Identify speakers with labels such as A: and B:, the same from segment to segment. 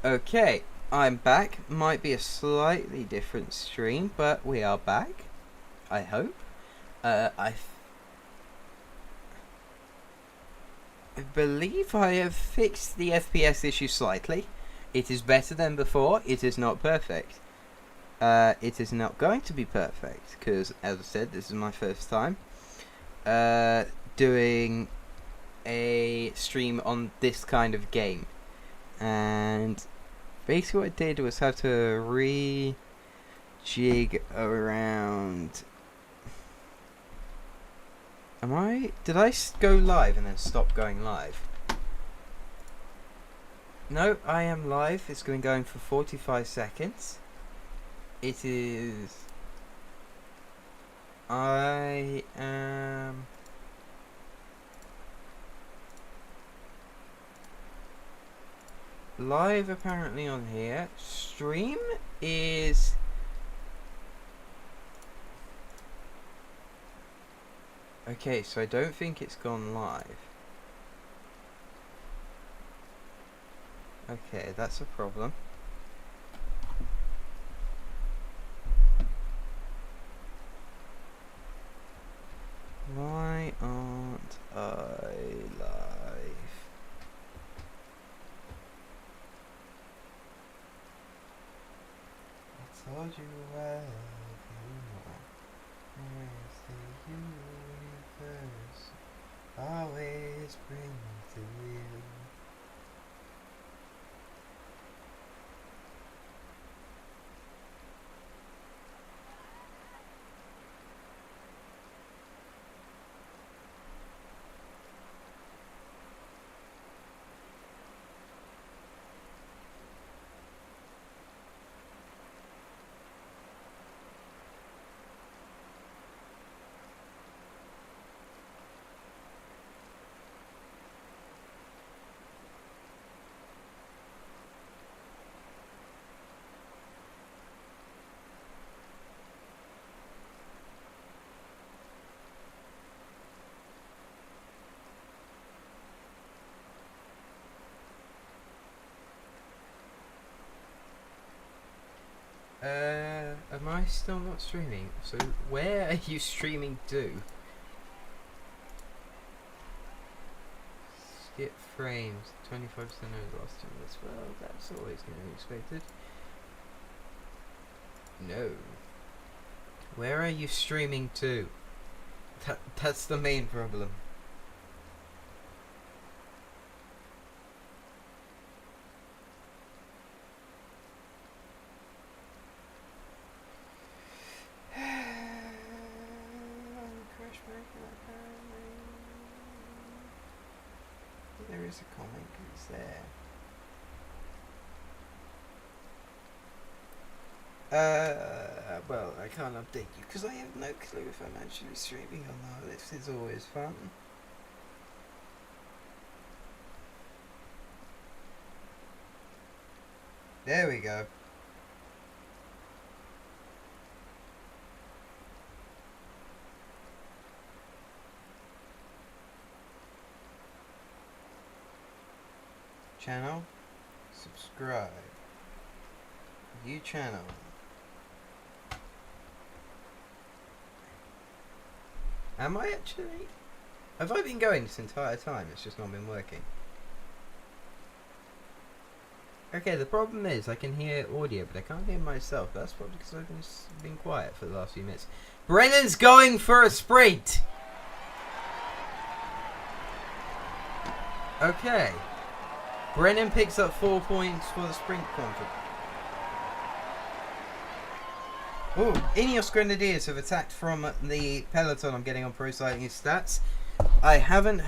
A: Okay, I'm back. Might be a slightly different stream, but we are back. I hope. I believe I have fixed the FPS issue slightly. It is better than before. It is not perfect. It is not going to be perfect because, as I said, this is my first time doing a stream on this kind of game, and basically what I did was have to rejig around. Did I go live and then stop going live? No, I am live. It's been going for 45 seconds. It is... I am... live apparently on here. Stream is... okay, so I don't think it's gone live. Okay, that's a problem. Why aren't I live? I told you where you are. Where's the universe? Always bring me to you. Am I still not streaming? So where are you streaming to? Skip frames, 25% over last 2 minutes. Well, that's always going to be expected. No. Where are you streaming to? That's the main problem. There is a comment, it's there. Well, I can't update you because I have no clue if I'm actually streaming or not. This is always fun. There we go. Channel, subscribe, view channel. Am I actually? Have I been going this entire time? It's just not been working. Okay, the problem is I can hear audio, but I can't hear myself. That's probably because I've been quiet for the last few minutes. Brennan's going for a sprint! Okay. Brennan picks up 4 points for the sprint conflict. Oh, Ineos Grenadiers have attacked from the peloton. I'm getting on pro sighting his stats. I haven't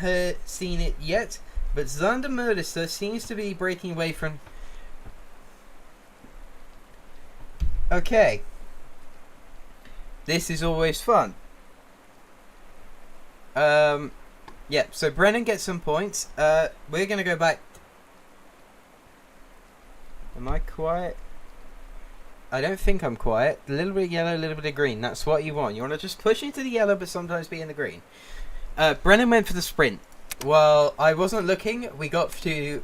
A: seen it yet, but Zander Murdister seems to be breaking away from... okay. This is always fun. Yeah, so Brennan gets some points. We're going to go back... am I quiet? I don't think I'm quiet. A little bit of yellow, a little bit of green. That's what you want. You want to just push into the yellow, but sometimes be in the green. Brennan went for the sprint. Well, I wasn't looking. We got to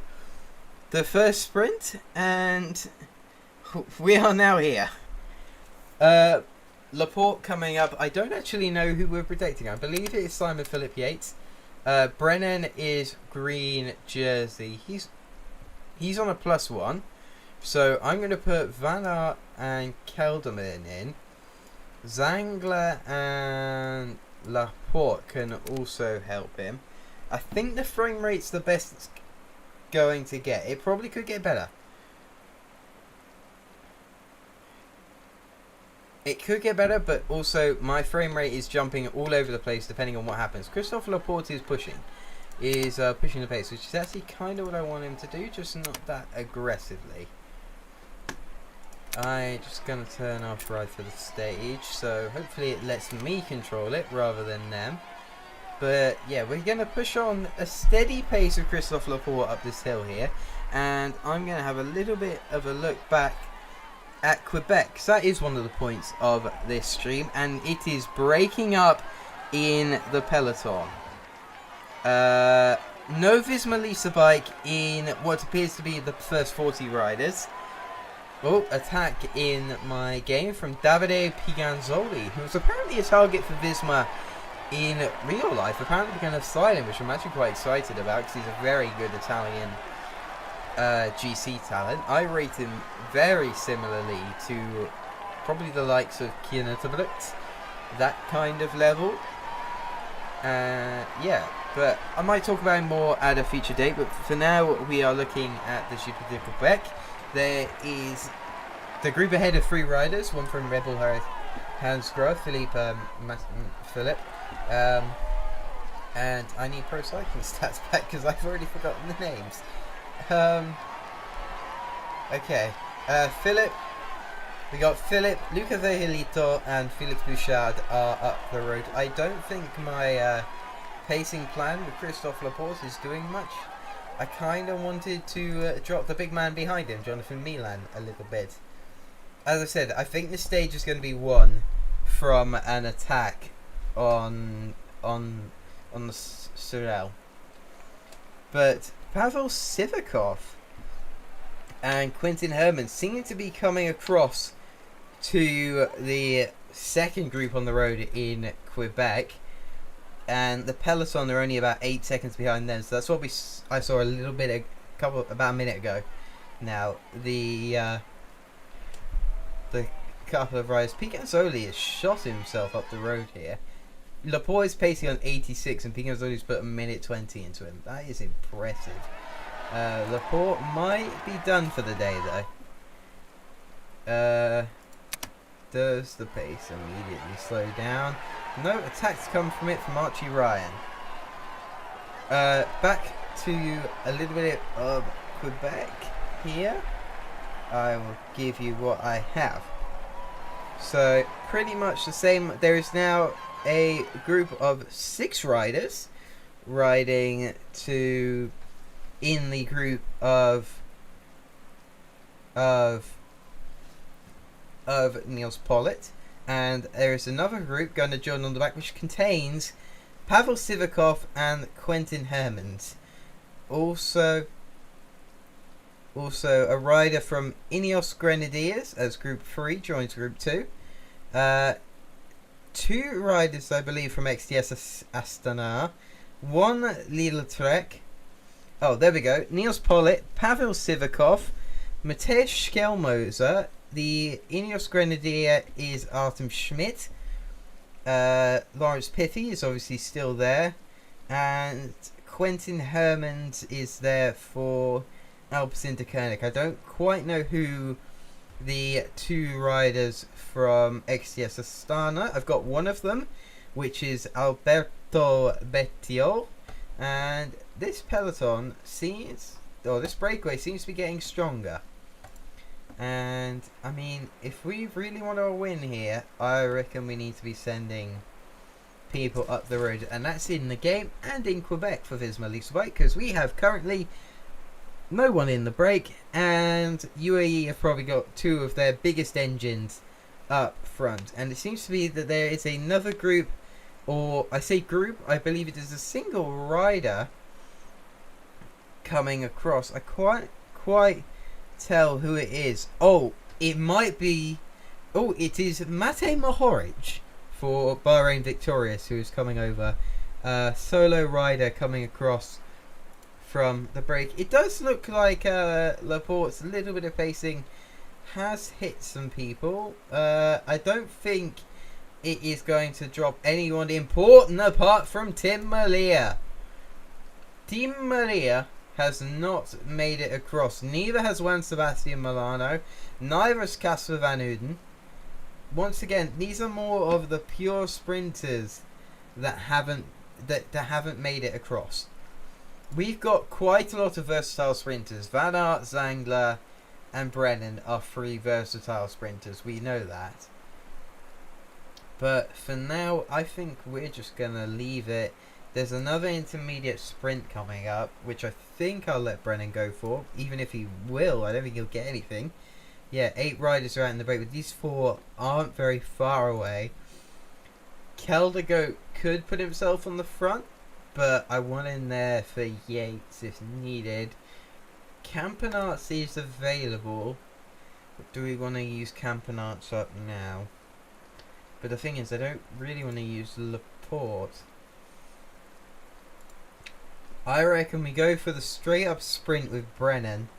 A: the first sprint, and we are now here. Laporte coming up. I don't actually know who we're protecting. I believe it is Simon Philip Yates. Brennan is green jersey. He's on a +1. So I'm going to put Van Aert and Kelderman in. Zangler and Laporte can also help him. I think the frame rate's the best it's going to get. It probably could get better. It could get better, but also my frame rate is jumping all over the place depending on what happens. Christophe Laporte is pushing the pace, which is actually kind of what I want him to do, just not that aggressively. I'm just going to turn off right for the stage, so hopefully it lets me control it rather than them. But yeah, we're going to push on a steady pace of Christophe Laporte up this hill here, and I'm going to have a little bit of a look back at Quebec, because that is one of the points of this stream, and it is breaking up in the peloton. No Visma Lisa bike in what appears to be the first 40 riders. Oh, attack in my game from Davide Piganzoli, who was apparently a target for Visma in real life. Apparently going to slide him, which I'm actually quite excited about, because he's a very good Italian GC talent. I rate him very similarly to probably the likes of Kienetoblut, that kind of level. Yeah, but I might talk about him more at a future date, but for now we are looking at the GP de Quebec. There is the group ahead of 3 riders, one from Red Bull Hansgrohe, Philip, and I need pro cycling stats back because I've already forgotten the names. Okay, Philip, we got Philip, Luca Vehilito and Felix Bouchard are up the road. I don't think my pacing plan with Christophe Laporte is doing much. I kind of wanted to drop the big man behind him, Jonathan Milan, a little bit. As I said, I think this stage is going to be won from an attack on the Sorel. But Pavel Sivakov and Quentin Herman seem to be coming across to the second group on the road in Quebec, and the peloton are only about 8 seconds behind them. So that's what I saw a little bit about a minute ago. Now the couple of riders, Picanzoli has shot himself up the road here. Laporte is pacing on 86 and Picanzoli's put 1:20 into him. That is impressive. Laporte might be done for the day though. Does the pace immediately slow down? No attacks come from it from Archie Ryan. Back to a little bit of Quebec here. I will give you what I have. So pretty much the same. There is now a group of 6 riders riding in the group of Niels Pollitt, and there is another group going to join on the back which contains Pavel Sivakov and Quentin Hermans. Also a rider from Ineos Grenadiers as group 3 joins group 2. 2 riders, I believe, from XDS Astana. 1 Lidl Trek. Oh, there we go. Niels Pollitt, Pavel Sivakov, Matej Skelmoser. The Ineos Grenadier is Artem Schmidt. Lawrence Pithy is obviously still there. And Quentin Hermans is there for Alpecin Deceuninck. I don't quite know who the 2 riders from XDS Astana. I've got one of them, which is Alberto Bettiol. And this peloton this breakaway seems to be getting stronger. And I mean, if we really want to win here, I reckon we need to be sending people up the road, and that's in the game and in Quebec for Visma Lease Bike, because we have currently no one in the break, and UAE have probably got 2 of their biggest engines up front. And it seems to be that there is another group, or I say group, I believe it is a single rider coming across. I quite tell who it is. Oh, it might be... Oh, it is Matej Mohoric for Bahrain Victorious, who is coming over. Solo rider coming across from the break. It does look like Laporte's a little bit of pacing has hit some people. I don't think it is going to drop anyone important apart from Tim Malia. Tim Malia has not made it across. Neither has Juan Sebastian Milano. Neither has Casper Van Uden. Once again, these are more of the pure sprinters that haven't made it across. We've got quite a lot of versatile sprinters. Van Aert, Zangler, and Brennan are 3 versatile sprinters. We know that. But for now, I think we're just going to leave it. There's another intermediate sprint coming up, which I think I'll let Brennan go for. Even if he will, I don't think he'll get anything. Yeah, 8 riders are out in the break, but these 4 aren't very far away. Keldergoat could put himself on the front, but I want in there for Yates if needed. Campenarts is available, but do we want to use Campenarts up now? But the thing is, I don't really want to use Laporte. I reckon we go for the straight up sprint with Brennan,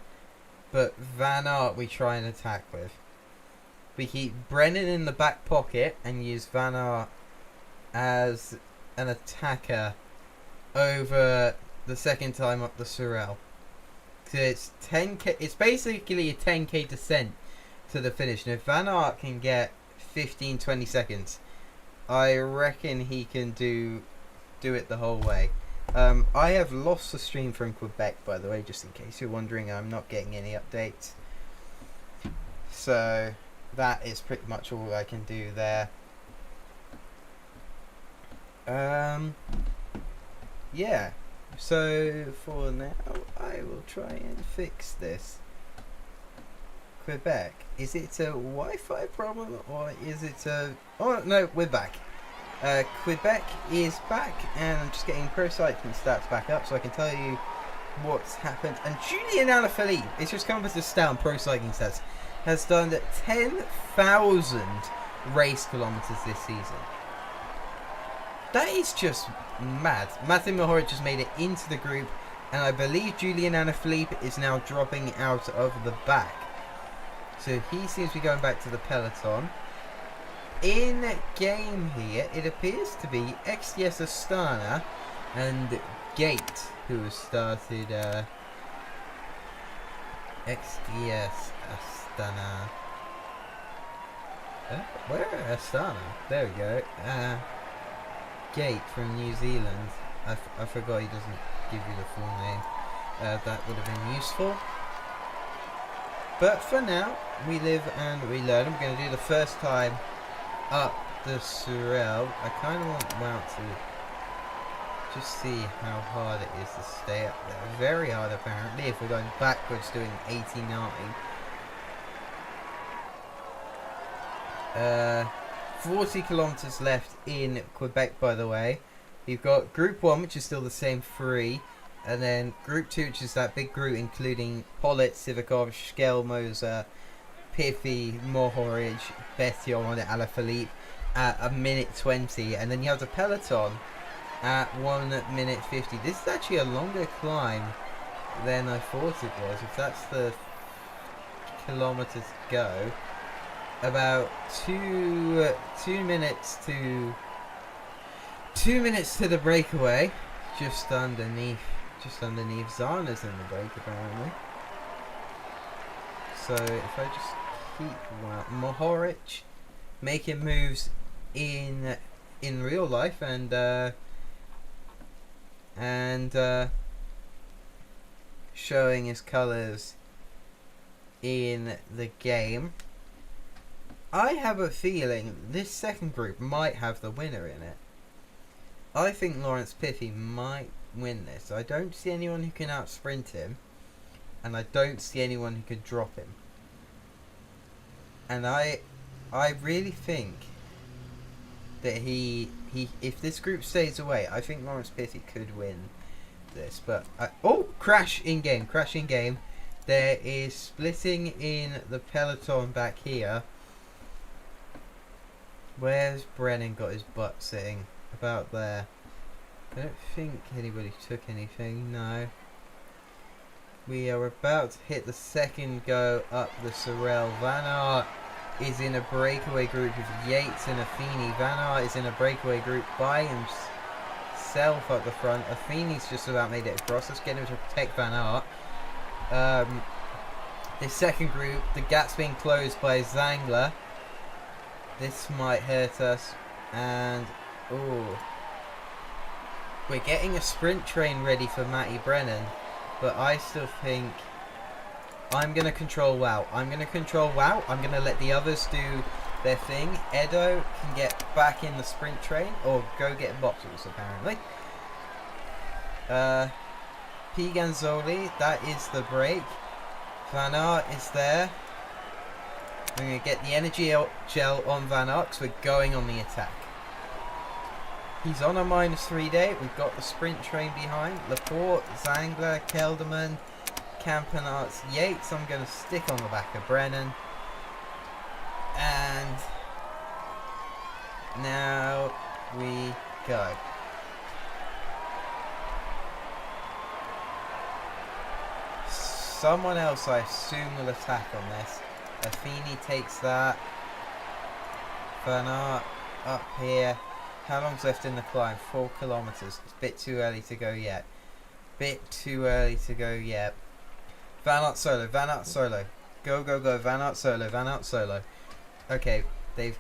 A: but Van Aert we try and attack with. We keep Brennan in the back pocket and use Van Aert as an attacker over the second time up the Sorel. So it's 10k. It's basically a 10k descent to the finish. And if Van Aert can get 15-20 seconds, I reckon he can do it the whole way. I have lost the stream from Quebec, by the way, just in case you're wondering. I'm not getting any updates, so that is pretty much all I can do there. Yeah, so for now I will try and fix this. Quebec, is it a Wi-Fi problem or is it a... Oh no, we're back. Quebec is back, and I'm just getting pro cycling stats back up so I can tell you what's happened. And Julian Alaphilippe, it's just come with the stat on pro cycling stats, has done 10,000 race kilometers this season. That is just mad. Matej Mohoric just made it into the group, and I believe Julian Alaphilippe is now dropping out of the back. So he seems to be going back to the peloton. In game here, it appears to be XDS Astana and Gate who has started XDS Astana. Where Astana? There we go. Gate from New Zealand. I forgot he doesn't give you the full name. That would have been useful. But for now, we live and we learn. We're going to do the first time up the Sorel. I kind of want Wout to just see how hard it is to stay up there. Very hard apparently if we're going backwards doing 89. 40 kilometers left in Quebec, by the way. You've got Group 1, which is still the same 3. And then Group 2, which is that big group including Pollitt, Sivakov, Schell, Moser, Piffy, Mohoric, Bethion, Alaphilippe at 1:20. And then you have the peloton at 1:50. This is actually a longer climb than I thought it was. If that's the kilometers to go. About 2 minutes to 2 minutes to the breakaway. Just underneath Zana's in the break apparently. So if I just keep Mohoric making moves in real life and showing his colours in the game. I have a feeling this second group might have the winner in it. I think Lawrence Piffy might win this. I don't see anyone who can out-sprint him, and I don't see anyone who could drop him. And I really think that he if this group stays away, I think Lawrence Piffy could win this. But crash in game. There is splitting in the peloton back here. Where's Brennan got his butt sitting? About there. I don't think anybody took anything, no. We are about to hit the second go up the Sorel. Van Aert is in a breakaway group with Yates and Affini. Van Aert is in a breakaway group by himself up the front. Affini's just about made it across. Let's get him to protect Van Aert. This second group, the gap's being closed by Zangler. This might hurt us. And, ooh. We're getting a sprint train ready for Matty Brennan. But I still think I'm going to control WoW. I'm going to let the others do their thing. Edo can get back in the sprint train or go get bottles, apparently. P. Ganzoli, that is the break. Van Aert is there. We're going to get the energy gel on Van Aert because we're going on the attack. He's on a -3 day. We've got the sprint train behind. Laporte, Zangler, Kelderman, Campenarts, Yates. I'm going to stick on the back of Brennan. And now we go. Someone else, I assume, will attack on this. Affini takes that. Van Aert up here. How long's left in the climb? 4 kilometers. It's a bit too early to go yet. Van Aert solo. Go, go, go. Van Aert solo. Okay, they've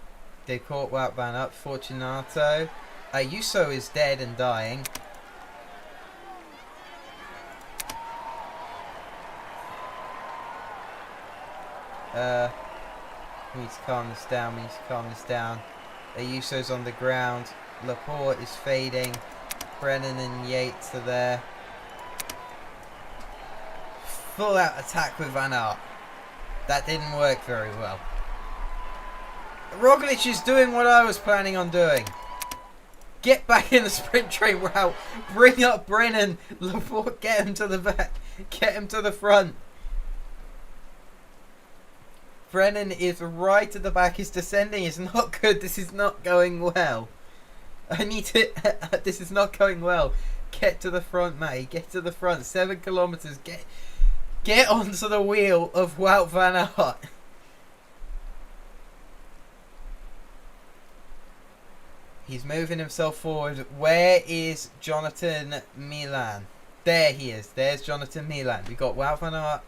A: caught Wout Van Aert. Fortunato. Ayuso is dead and dying. We need to calm this down. Ayuso's on the ground. Laporte is fading. Brennan and Yates are there. Full out attack with Van Aert. That didn't work very well. Roglic is doing what I was planning on doing. Get back in the sprint train route. Bring up Brennan. Laporte, get him to the back. Get him to the front. Brennan is right at the back. He's descending. It's not good. This is not going well. This is not going well. Get to the front, Matty. Get to the front. 7 kilometers. Get onto the wheel of Wout Van Aert. He's moving himself forward. Where is Jonathan Milan? There he is. There's Jonathan Milan. We got Wout Van Aert.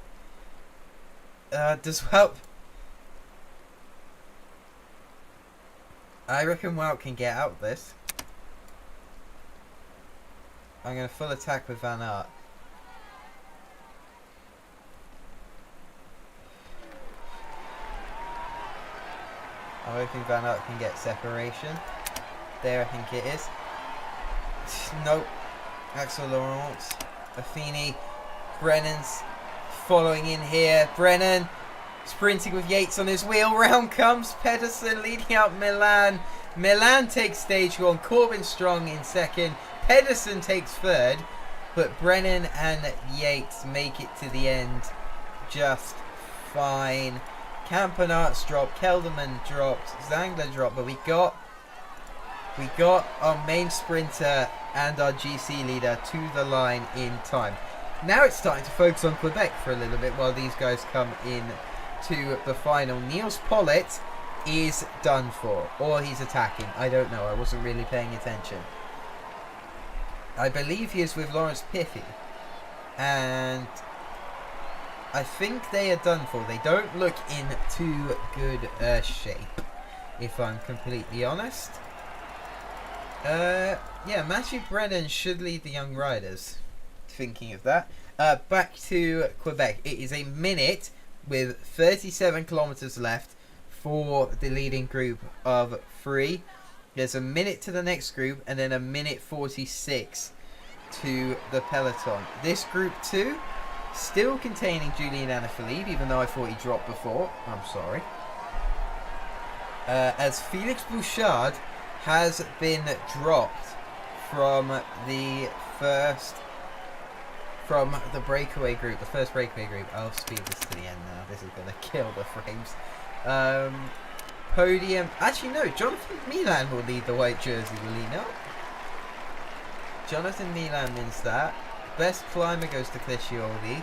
A: Does Wout... I reckon Wout can get out of this. I'm going to full attack with Van Aert. I'm hoping Van Aert can get separation. There, I think it is. Nope. Axel Laurent. Affini. Brennan's following in here. Brennan sprinting with Yates on his wheel. Round comes Pedersen leading out Milan. Milan takes stage 1. Corbin Strong in second. Pedersen takes third. But Brennan and Yates make it to the end just fine. Campenarts dropped. Kelderman dropped. Zangler dropped. But we got our main sprinter and our GC leader to the line in time. Now it's starting to focus on Quebec for a little bit while these guys come in to the final. Niels Pollitt is done for, or he's attacking. I don't know. I wasn't really paying attention. I believe he is with Lawrence Piffy, and I think they are done for. They don't look in too good shape, if I'm completely honest. Yeah, Matthew Brennan should lead the young riders. Thinking of that. Back to Quebec. It is a minute with 37 kilometers left for the leading group of 3. There's a minute to the next group and then a minute 46 to the peloton. This group 2 still containing Julian Alaphilippe, even though I thought he dropped before. I'm sorry. As Felix Bouchard has been dropped from the from the breakaway group, the first breakaway group. I'll speed this to the end now. This is going to kill the frames. Podium. Actually, no. Jonathan Milan will lead the white jersey, will he not? Jonathan Milan wins that. Best climber goes to Cliscioli.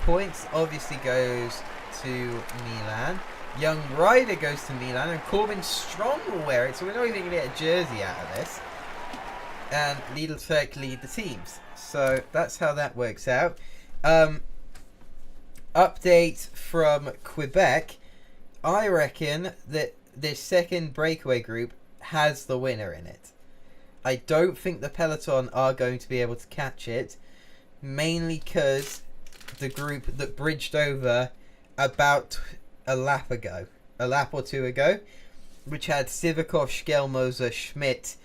A: Points obviously goes to Milan. Young rider goes to Milan, and Corbin Strong will wear it, so we're not even going to get a jersey out of this. And Lidl lead the teams. So that's how that works out. Update from Quebec. I reckon that this second breakaway group has the winner in it. I don't think the peloton are going to be able to catch it, mainly because the group that bridged over about a lap or two ago, which had Sivakov, Skelmoser, Schmidt,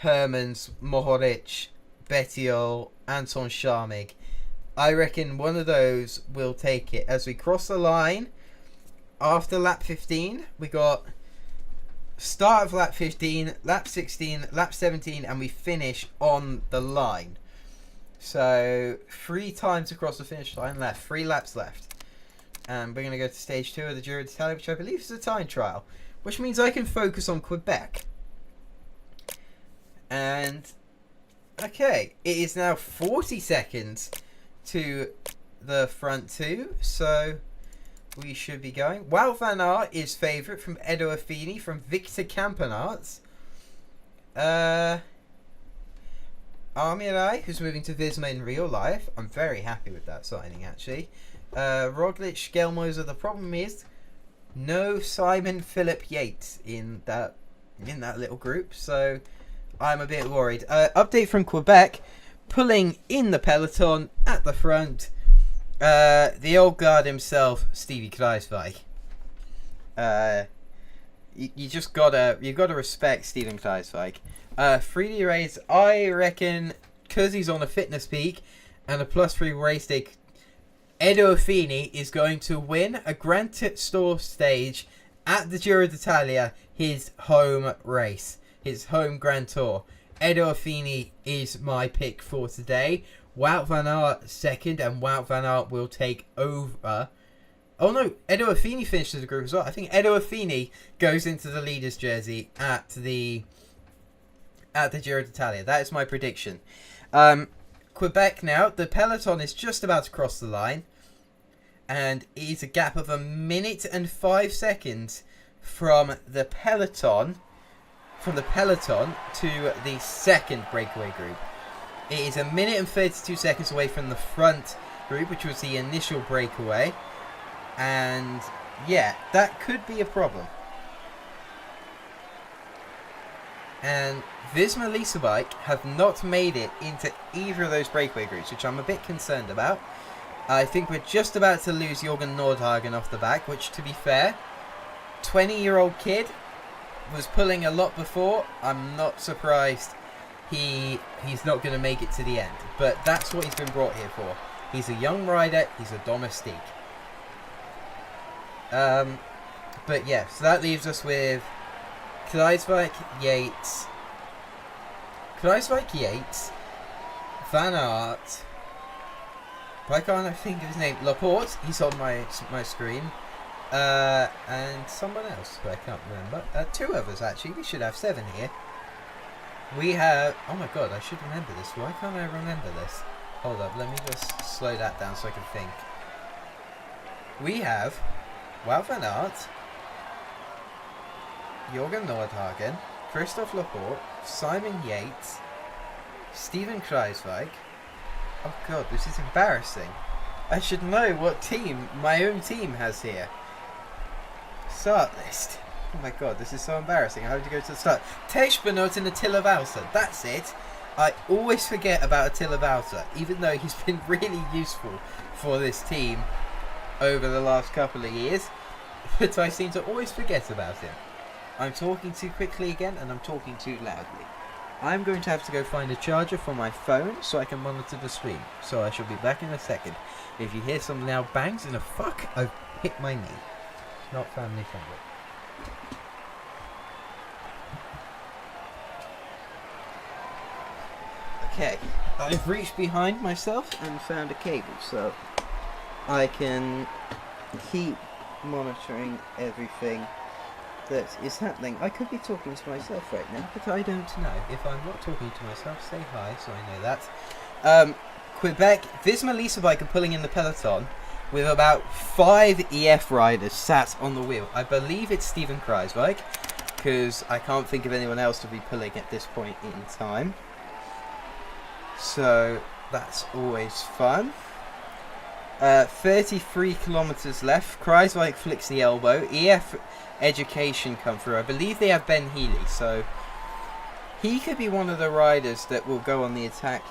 A: Hermans, Mohoric, Bettiol, Anton Sharmig. I reckon one of those will take it. As we cross the line after lap 15, we got start of lap 15, lap 16, lap 17, and we finish on the line. So 3 times across the finish line left, 3 laps left. And we're going to go to stage 2 of the Giro d'Italia, which I believe is a time trial, which means I can focus on Quebec. And okay, it is now 40 seconds to the front 2, so we should be going. Wout van Aert is favourite from Edo Affini from Victor Campenaerts. Armirai, who's moving to Visma in real life. I'm very happy with that signing, actually. Roglic, Skelmoser. The problem is no Simon Philip Yates in that little group, so I'm a bit worried. Update from Quebec, pulling in the peloton at the front. The old guard himself, Stevie Kruijswijk. You've got to respect Steven Kruijswijk. 3D race, I reckon, because he's on a fitness peak and a +3 race day, Edo Affini is going to win a Grand Tour stage at the Giro d'Italia, his home race, his home Grand Tour. Edo Affini is my pick for today. Wout van Aert second, and Wout van Aert will take over. Oh no, Edo Affini finishes the group as well. I think Edo Affini goes into the leader's jersey at the Giro d'Italia. That is my prediction. Quebec now. The peloton is just about to cross the line, and it is a gap of 1 minute and 5 seconds from the peloton to the second breakaway group. It is 1 minute and 32 seconds away from the front group, which was the initial breakaway. And yeah, that could be a problem. And Visma Lease Bike have not made it into either of those breakaway groups, which I'm a bit concerned about. I think we're just about to lose Jorgen Nordhagen off the back, which, to be fair, 20-year-old kid was pulling a lot before. I'm not surprised he's not going to make it to the end. But that's what he's been brought here for. He's a young rider. He's a domestique. But yeah, so that leaves us with Kruijswijk, Yates, Van Aert. Why can't I think of his name? Laporte. He's on my screen. And someone else who I can't remember. 2 others actually. We should have 7 here. We have. Oh my god, I should remember this. Why can't I remember this? Hold up. Let me just slow that down so I can think. We have Wout van Aert, Jorgen Nordhagen, Christophe Laporte, Simon Yates, Steven Kruijswijk. Oh god, this is embarrassing. I should know what team my own team has here. Start list. Oh my god, this is so embarrassing. I have to go to the start. Tej Benoot and Attila Valter. That's it. I always forget about Attila Valter, even though he's been really useful for this team over the last couple of years. But I seem to always forget about him. I'm talking too quickly again, and I'm talking too loudly. I'm going to have to go find a charger for my phone so I can monitor the stream. So I shall be back in a second. If you hear some loud bangs, and fuck, I've hit my knee. Not family friendly. Okay, I've reached behind myself and found a cable, so I can keep monitoring everything that is happening. I could be talking to myself right now, but I don't know. If I'm not talking to myself, say hi, so I know that. Quebec, Visma Lease bike are pulling in the peloton with about 5 EF riders sat on the wheel. I believe it's Stephen Cry's bike, because I can't think of anyone else to be pulling at this point in time. So that's always fun. 33 kilometers left. Cry's bike flicks the elbow. EF Education come through. I believe they have Ben Healy, so he could be one of the riders that will go on the attack